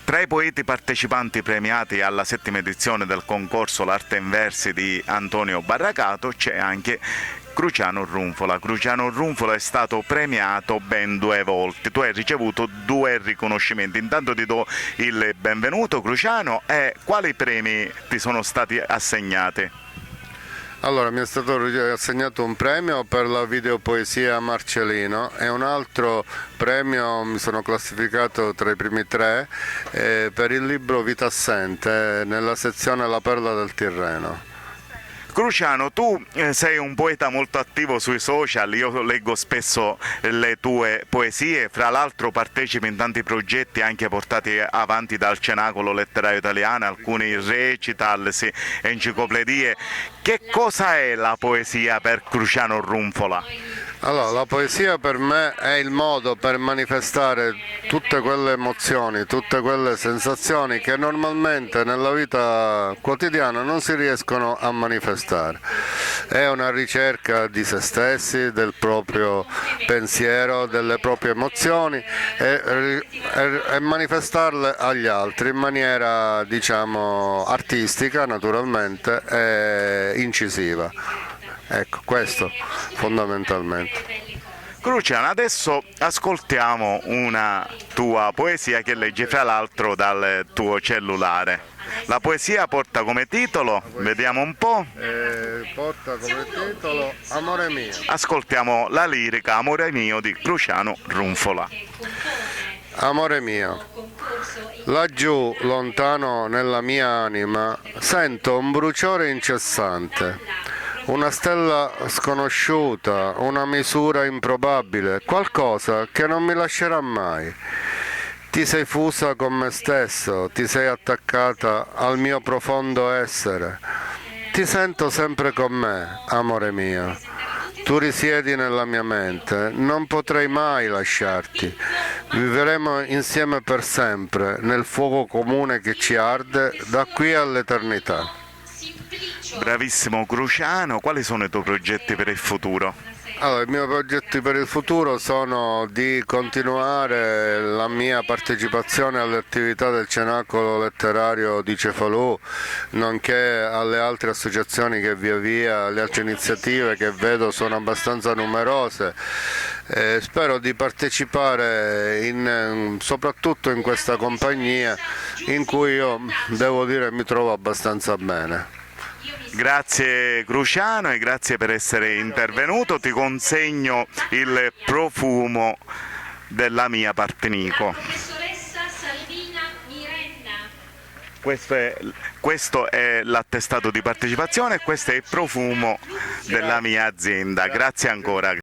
Tra i poeti partecipanti premiati alla 7ª edizione del concorso L'Arte in Versi di Antonio Barracato c'è anche Cruciano Runfola. Cruciano Runfola è stato premiato ben 2 volte, tu hai ricevuto 2 riconoscimenti. Intanto ti do il benvenuto Cruciano, e quali premi ti sono stati assegnati? Allora, mi è stato assegnato un premio per la videopoesia Marcellino e un altro premio, mi sono classificato tra i primi 3, per il libro Vita Assente, nella sezione La Perla del Tirreno. Cruciano, tu sei un poeta molto attivo sui social, io leggo spesso le tue poesie, fra l'altro partecipi in tanti progetti anche portati avanti dal Cenacolo Letterario Italiano, alcuni recital, enciclopedie. Che cosa è la poesia per Cruciano Runfola? Allora, la poesia per me è il modo per manifestare tutte quelle emozioni, tutte quelle sensazioni che normalmente nella vita quotidiana non si riescono a manifestare. È una ricerca di se stessi, del proprio pensiero, delle proprie emozioni e manifestarle agli altri in maniera, diciamo, artistica naturalmente e incisiva. Ecco, questo fondamentalmente. Cruciano, adesso ascoltiamo una tua poesia che leggi fra l'altro dal tuo cellulare. La poesia porta come titolo, vediamo un po'. Porta come titolo Amore mio. Ascoltiamo la lirica Amore mio di Cruciano Runfola. Amore mio, laggiù lontano nella mia anima sento un bruciore incessante. Una stella sconosciuta, una misura improbabile, qualcosa che non mi lascerà mai. Ti sei fusa con me stesso, ti sei attaccata al mio profondo essere. Ti sento sempre con me, amore mio. Tu risiedi nella mia mente, non potrei mai lasciarti. Vivremo insieme per sempre, nel fuoco comune che ci arde da qui all'eternità. Bravissimo Cruciano, quali sono i tuoi progetti per il futuro? Allora, i miei progetti per il futuro sono di continuare la mia partecipazione alle attività del Cenacolo Letterario di Cefalù, nonché alle altre associazioni che via via, le altre iniziative che vedo sono abbastanza numerose. Spero di partecipare soprattutto in questa compagnia in cui io devo dire mi trovo abbastanza bene. Grazie Cruciano e grazie per essere intervenuto, ti consegno il profumo della mia Partinico. Questo è l'attestato di partecipazione e questo è il profumo della mia azienda, grazie ancora.